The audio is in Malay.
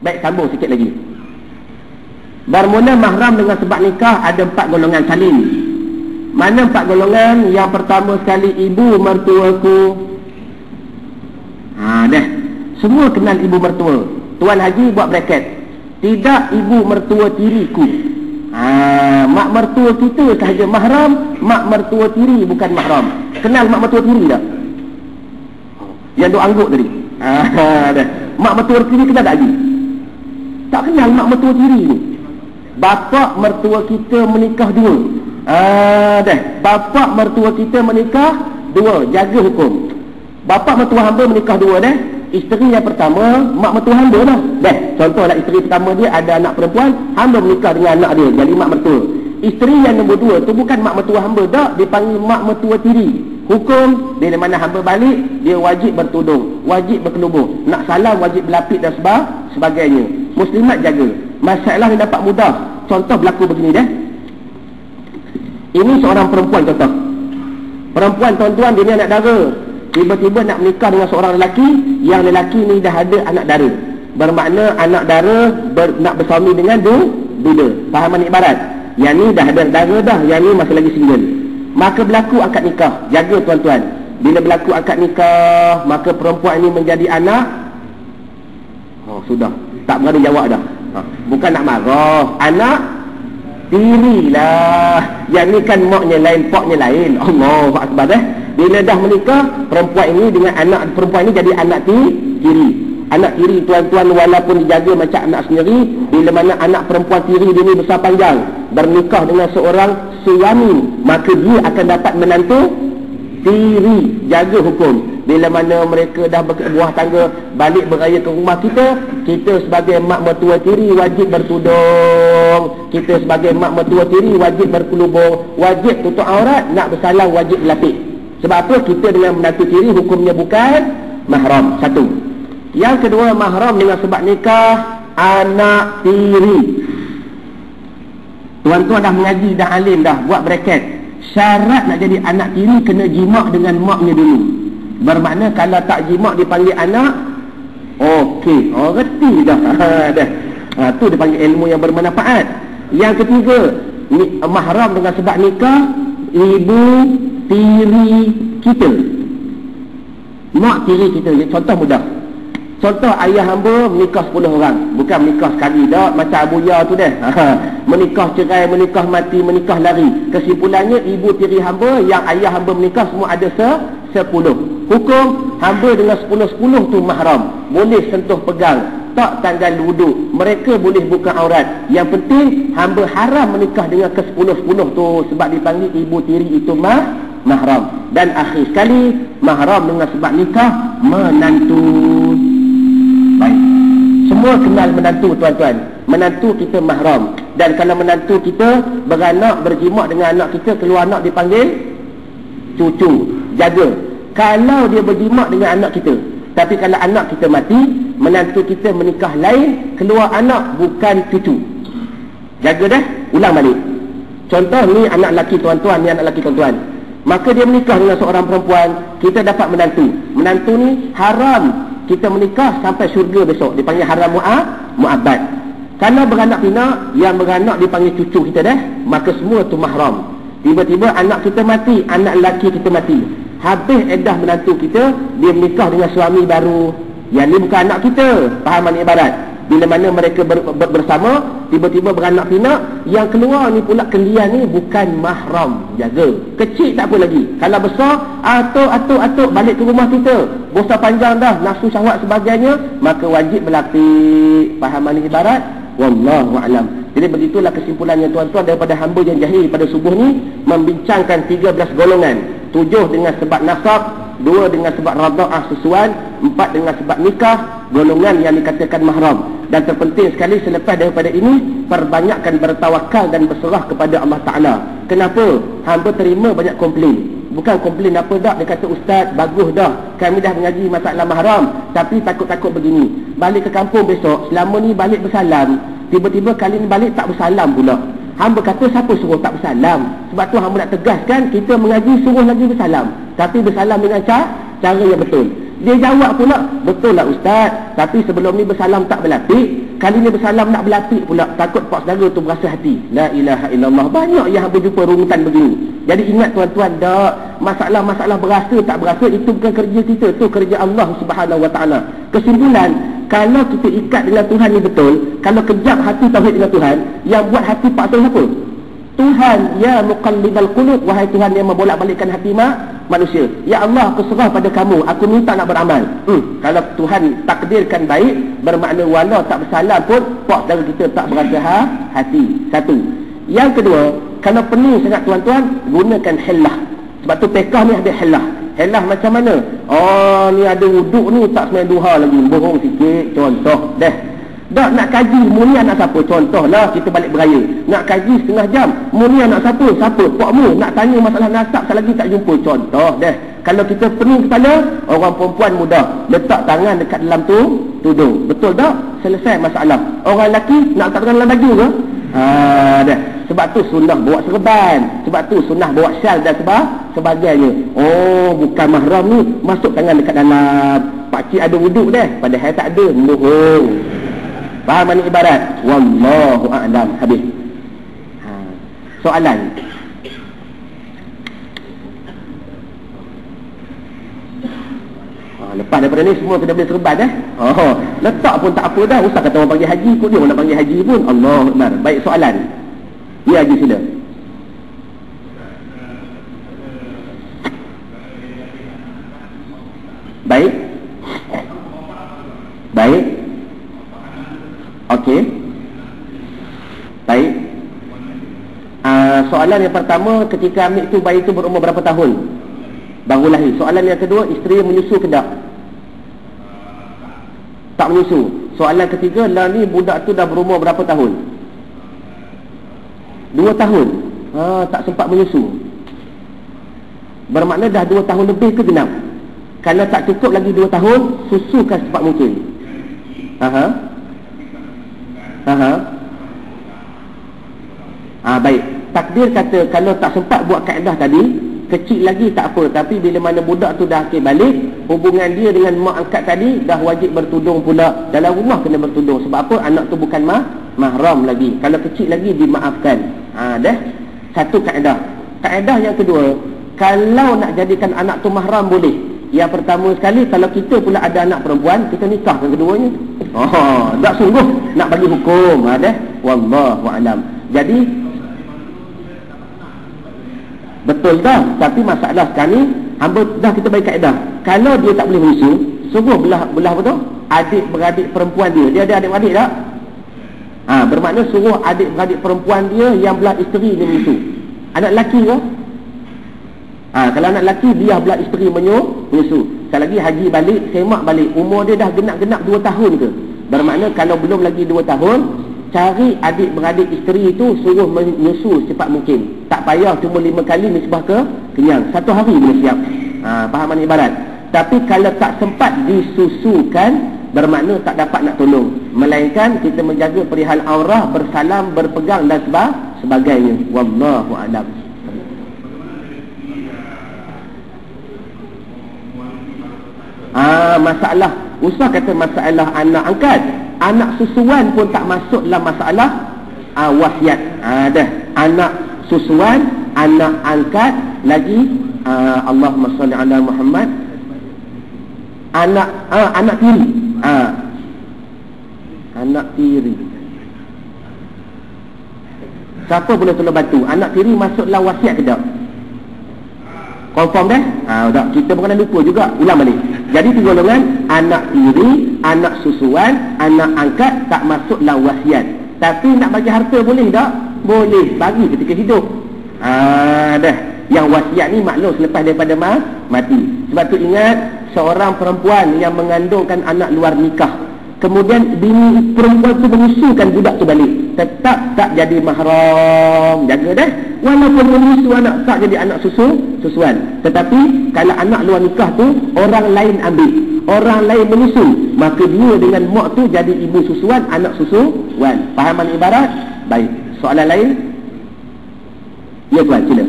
Baik, sambung sikit lagi. Bermula mahram dengan sebab nikah ada 4 golongan salin. Mana 4 golongan? Yang pertama sekali, ibu mertuaku. Dah. Semua kenal ibu mertua. Tuan Haji buat bracket. Tidak ibu mertua tiriku. Mak mertua kita sahaja mahram, mak mertua tiri bukan mahram. Kenal mak mertua tiri tak? Yang duk angguk tadi. Dah. Mak mertua tiri kenal tak lagi? Tak kenal mak mertua tiri ni. Bapa mertua kita menikah 2. Dah. Bapa mertua kita menikah 2. Jaga hukum. Bapa mertua hamba menikah 2 dah. Isteri yang pertama, mak mertua hamba lah. Dah. Contohlah isteri pertama dia ada anak perempuan, hamba menikah dengan anak dia, jadi mak mertua. Isteri yang nombor 2 tu bukan mak mertua hamba dah, dipanggil mak mertua tiri. Hukum, bila mana hamba balik, dia wajib bertudung, wajib berkelubur, nak salam wajib berlapik dan sebagainya. Muslimat jaga. Masalah yang dapat mudah. Contoh berlaku begini dah. Ini seorang perempuan contoh. Perempuan tuan-tuan, dia ni anak dara. Tiba-tiba nak menikah dengan seorang lelaki, yang lelaki ni dah ada anak dara. Bermakna anak dara nak bersuami dengan duda. Faham ni ibarat? Yang ni dah ada dara dah, yang ni masih lagi single. Maka berlaku akad nikah. Jaga tuan-tuan. Bila berlaku akad nikah, maka perempuan ini menjadi anak. Sudah. Tak berani jawab dah. Bukan nak marah. Anak tiri lah. Yang ni kan maknya lain, poknya lain. Allahu Akbar dah. Bila dah menikah, perempuan ini dengan anak perempuan ini jadi anak tiri. Anak tiri tuan-tuan, walaupun dijaga macam anak sendiri, bila mana anak perempuan tiri dia ni besar panjang, bernikah dengan seorang suami, maka dia akan dapat menantu tiri. Jaga hukum. Bila mana mereka dah berbuah tangga, balik beraya ke rumah kita, kita sebagai mak mertua tiri wajib bertudung. Kita sebagai mak mertua tiri wajib berkelubur, wajib tutup aurat, nak bersalam wajib berlapik. Sebab apa? Kita dengan menantu tiri hukumnya bukan mahram. Satu. Yang kedua, mahram dengan sebab nikah anak tiri. Tuan-tuan dah mengaji, dah alim dah, buat bracket. Syarat nak jadi anak tiri kena jimak dengan maknya dulu. Bermakna kalau tak jimak dipanggil anak, okey, reti dah. Tu dipanggil ilmu yang bermanfaat. Yang ketiga, mahram dengan sebab nikah ibu tiri kita, mak tiri kita. Contoh mudah. Contoh ayah hamba menikah 10 orang. Bukan menikah sekali dah, macam Abu Ya tu dah. Menikah cerai, menikah mati, menikah lari. Kesimpulannya ibu tiri hamba yang ayah hamba menikah semua ada 10. Hukum hamba dengan 10 tu mahram. Boleh sentuh pegang, tak tanggal wuduk. Mereka boleh buka aurat. Yang penting hamba haram menikah dengan ke-10 tu, sebab dipanggil ibu tiri itu mahram. Dan akhir sekali, mahram dengan sebab nikah menantu. Baik. Semua kenal menantu tuan-tuan. Menantu kita mahram. Dan kalau menantu kita beranak, berjimak dengan anak kita, keluar anak dipanggil cucu. Jaga. Kalau dia berjimak dengan anak kita, tapi kalau anak kita mati, menantu kita menikah lain, keluar anak bukan cucu. Jaga dah. Ulang balik. Contoh ni anak lelaki tuan-tuan, ni anak lelaki tuan-tuan. Maka dia menikah dengan seorang perempuan, kita dapat menantu. Menantu ni haram kita menikah sampai syurga besok. Dipanggil haram mu'abbad. Kalau beranak pinak, yang beranak dipanggil cucu kita dah, maka semua tu mahram. Tiba-tiba anak kita mati, anak lelaki kita mati. Habis edah menantu kita, dia menikah dengan suami baru. Yang ni bukan anak kita. Faham ni ibarat? Bila mana mereka bersama, tiba-tiba beranak pinak, yang keluar ni pula kalian ni bukan mahram. Jaga. Kecil tak apa lagi. Kalau besar, atuk balik ke rumah kita, bosa panjang dah, nafsu syahwat sebagainya, maka wajib berlapik. Faham ni ibarat? Wallahu a'lam. Jadi begitulah kesimpulannya tuan-tuan daripada hamba yang jahil pada subuh ni, membincangkan 13 golongan. 7 dengan sebab nasab, 2 dengan sebab radha'ah susuan, 4 dengan sebab nikah, golongan yang dikatakan mahram. Dan terpenting sekali selepas daripada ini, perbanyakkan bertawakal dan berserah kepada Allah Ta'ala. Kenapa? Hamba terima banyak komplain. Bukan komplain apa dah, dia kata ustaz bagus dah, kami dah mengaji masalah mahram, tapi takut-takut begini. Balik ke kampung besok, selama ni balik bersalam, tiba-tiba kali ni balik tak bersalam pula. Hamba kata siapa suruh tak bersalam? Sebab tu hamba nak tegaskan, kita mengaji suruh lagi bersalam, tapi bersalam dengan cara yang betul. Dia jawab pula, betul lah ustaz, tapi sebelum ni bersalam tak berlapik. kali ni bersalam nak berlapik pula, takut pak saudara tu berasa hati. La ilaha illallah. Banyak yang berjumpa rungutan begini. Jadi ingat tuan-tuan, tak masalah-masalah berasa tak berasa itu bukan kerja kita, tu kerja Allah Subhanahu Wa Taala. Kesimpulan, kalau kita ikat dengan Tuhan ni betul, kalau kejap hati tauhid dengan Tuhan, yang buat hati pak tu siapa? Tuhan. Ya muqallibal qulub, wahai Tuhan yang membolak-balikkan hati manusia. Ya Allah, aku serah pada kamu, aku minta nak beramal. Kalau Tuhan takdirkan baik, bermakna walau tak bersalah pun pak saudara kita tak berasa hati. Satu. Yang kedua, kalau penuh sangat tuan-tuan, gunakan hillah. Sebab tu pekah ni ada hillah. Hillah macam mana? Oh, ni ada wuduk ni tak sembahyang duha lagi, bohong sikit, contoh dah. Dah nak kaji, mulia nak siapa? Contohlah kita balik beraya, nak kaji setengah jam, mulia nak siapa? Siapa? Pokmu. Nak tanya masalah nasab, selagi tak jumpa. Contoh dah. Kalau kita pening kepala, orang perempuan mudah letak tangan dekat dalam tudung. Betul tak? Selesai masalah. Orang lelaki nak letak tangan dalam baju ke? Dah. Sebab tu sunnah bawa serban, sebab tu sunnah bawa syal dan sebagainya. Oh, bukan mahram ni masuk tangan dekat dalam. Pakcik ada wuduk dah, padahal tak ada. Bohong. Faham ni ibarat? Wallahu a'lam. Habis. Soalan. Lepas daripada ni semua kena boleh serban letak pun tak apa dah. Usah kata orang panggil haji, kok dia orang nak panggil haji pun. Allahu akbar. Baik, soalan. Ya, Haji sila. Baik. Baik. Okey. Baik. Soalan yang pertama, ketika ambil tu bayi tu berumur berapa tahun? Baru lahir. Soalan yang kedua, isteri menyusu ke tak? Tak menyusu. Soalan ketiga, lah ni budak tu dah berumur berapa tahun? 2 tahun. Tak sempat menyusu. Bermakna dah 2 tahun lebih ke genap? Kalau tak cukup lagi 2 tahun, susukan secepat mungkin. Baik. Takdir kata kalau tak sempat buat kaedah tadi, kecil lagi tak apa, tapi bila mana budak tu dah akil balik, hubungan dia dengan mak angkat tadi dah wajib bertudung pula. Dalam rumah kena bertudung. Sebab apa? Anak tu bukan mahram lagi. Kalau kecil lagi dimaafkan. Dah. Satu kaedah. Kaedah yang kedua, kalau nak jadikan anak tu mahram boleh. Yang pertama sekali, kalau kita pula ada anak perempuan, kita nikahkan keduanya. Tak sungguh nak bagi hukum. Dah. Wallahu a'lam. Jadi betul dah. Tapi masalah sekarang ni, hamba dah kita bagi kaedah. Kalau dia tak boleh menyusu, sungguh belah betul? Adik-beradik perempuan dia. Dia ada adik-beradik tak? Bermakna suruh adik-beradik perempuan dia yang belah isteri dia menyusu. Anak lelaki ke? Kalau anak lelaki, dia belah isteri menyusu. Sekali lagi haji balik, semak balik, umur dia dah genap-genap 2 tahun ke? Bermakna kalau belum lagi 2 tahun, cari adik-beradik isteri itu, suruh menyusu secepat mungkin. Tak payah cuma 5 kali misbah ke kenyang. 1 hari boleh siap. Faham mana ibarat? Tapi kalau tak sempat disusukan, bermakna tak dapat nak tolong. Melainkan kita menjaga perihal aurah, bersalam, berpegang dan sebagainya. Wallahu a'lam. Masalah, usah kata masalah anak angkat. Anak susuan pun tak masuk dalam masalah wasiat. Dah. Anak susuan, anak angkat, lagi Allahumma salli ala Muhammad. Anak tiri. Anak tiri. Siapa boleh tolong bantu? Anak tiri masuk dalam wasiat ke tak? Confirm dah? Tak. Kita bukan lupa juga. Ulang balik. Jadi 3 golongan: anak tiri, anak susuan, anak angkat tak masuk dalam wasiat. Tapi nak bagi harta boleh tak? Boleh. Bagi ketika hidup. Dah. Yang wasiat ni maklum selepas daripada mati. Sebab tu ingat, seorang perempuan yang mengandungkan anak luar nikah, kemudian bini perempuan tu menyusukan budak tu balik, tetap tak jadi mahram. Jaga dah. Walaupun menyusu anak, tak jadi anak susuan. Tetapi kalau anak luar nikah tu orang lain ambil, orang lain menyusu, maka dia dengan mak tu jadi ibu susuan, anak susuan. Faham mana ibarat? Baik. Soalan lain? Ya tuan, sila.